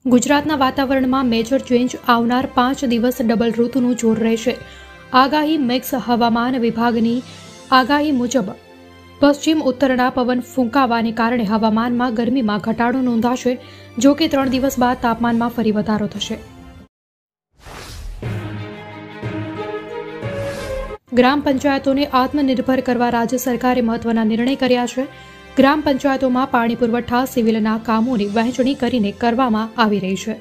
ગુજરાતના વાતાવરણમાં major change આવનાર 5 દિવસ ડબલ ઋતુનું જોર રહેશે. આગાહી મેક્સ હવામાન વિભાગની આગાહી મુજબ પશ્ચિમ ઉત્તરના પવન ફૂંકાવાને કારણે હવામાનમાં ગરમીમાં ઘટાડો નોંધાશે. જો કે 3 દિવસ બાદ તાપમાનમાં ફરી વધારો થશે. ગ્રામ પંચાયતોને આત્મનિર્ભર કરવા રાજ્ય સરકારે મહત્વના નિર્ણય કર્યા છે. ગ્રામ પંચાયતોમાં પાણી પુરવઠા સિવિલના કામોની વહેંચણી કરીને કરવામાં આવી રહી છે.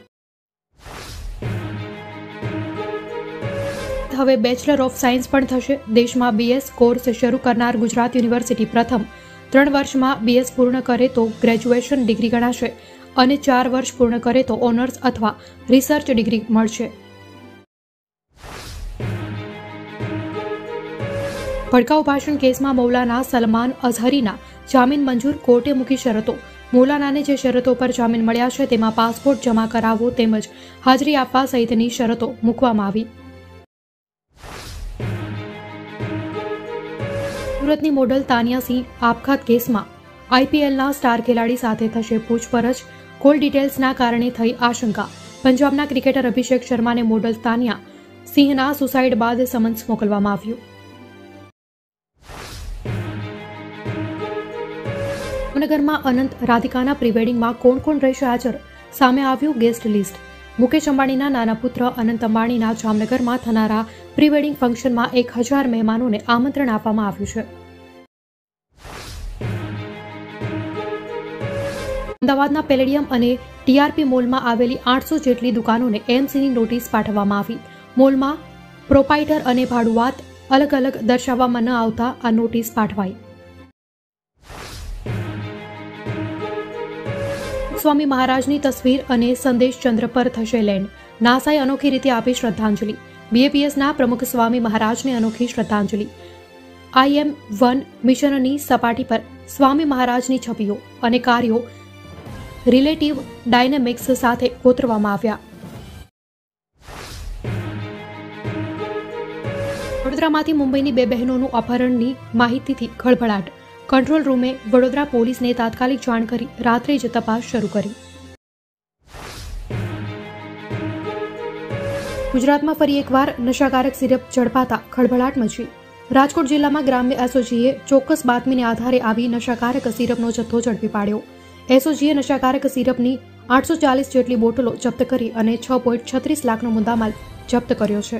હવે બેચલર ઓફ સાયન્સ પણ થશે. દેશમાં બીએસ કોર્સ શરૂ કરનાર ગુજરાત યુનિવર્સિટી પ્રથમ 3 વર્ષમાં બીએસ પૂર્ણ કરે તો ગ્રેજ્યુએશન ડિગ્રી ગણાશે અને 4 વર્ષ પૂર્ણ કરે તો ઓનર્સ અથવા રિસર્ચ ડિગ્રી મળશે. ભડકાઉ ભાષણ કેસમાં મૌલાના સલમાન અઝહરીના જામીન મંજૂર. કોર્ટે મૂકી શરતો. મૌલાનાને જે શરતો પર જામીન મળ્યા છે તેમાં પાસપોર્ટ જમા કરાવવો તેમજ હાજરી આપવા સહિતની શરતો મૂકવામાં આવી. સુરતની મોડલ તાનિયા સિંહ આપઘાત કેસમાં આઈપીએલના સ્ટાર ખેલાડી સાથે થશે પૂછપરછ. કોલ ડિટેલ્સના કારણે થઈ આશંકા. પંજાબના ક્રિકેટર અભિષેક શર્માને મોડલ તાનિયા સિંહના સુસાઇડ બાદ સમન્સ મોકલવામાં આવ્યું. જામનગરમાં અનંત રાધિકાના પ્રીવેડિંગમાં કોણ કોણ રહેશે હાજર? સામે આવ્યું ગેસ્ટ લિસ્ટ. મુકેશ અંબાણીના નાના પુત્ર અનંત અંબાણીના જામનગરમાં થનારા પ્રીવેડિંગ ફંક્શનમાં 1000 મહેમાનોને આમંત્રણ આપવામાં આવ્યું છે. અમદાવાદના પેલેડિયમ અને ટીઆરપી મોલમાં આવેલી 800 જેટલી દુકાનોને એમસીની નોટિસ પાઠવવામાં આવી. મોલમાં પ્રોપાઇટર અને ભાડુઆત અલગ અલગ દર્શાવવામાં ન આવતા આ નોટિસ પાઠવાઈ. સ્વામી મહારાજની તસવીર અને સંદેશ ચંદ્ર પર થશે લેન્ડ. નાસાએ અનોખી રીતે આપી શ્રદ્ધાંજલિ. બીએપીએસના પ્રમુખ સ્વામી મહારાજને અનોખી શ્રદ્ધાંજલિ. IM-1 મિશનની સપાટી પર સ્વામી મહારાજની છબીઓ અને કાર્યો રિલેટિવ ડાયનેમિક્સ સાથે કોતરવામાં આવ્યા. વડોદરામાંથી મુંબઈની 2 બહેનોનું અપહરણની માહિતીથી ખળભળાટ. કંટ્રોલ રૂમે વડોદરા પોલીસને તાત્કાલિક જાણ કરી રાત્રે જ તપાસ શરૂ કરી. ગુજરાતમાં ફરી એકવાર નશાકારક સિરપ ઝડપાતા ખળભળાટ મચી. રાજકોટ જિલ્લામાં ગ્રામ્ય એસઓજીએ ચોક્કસ બાતમીને આધારે આવી નશાકારક સિરપનો જથ્થો ઝડપી પાડ્યો. એસઓજીએ નશાકારક સિરપની 840 જેટલી બોટલો જપ્ત કરી અને 6.36 લાખનો મુદ્દામાલ જપ્ત કર્યો છે.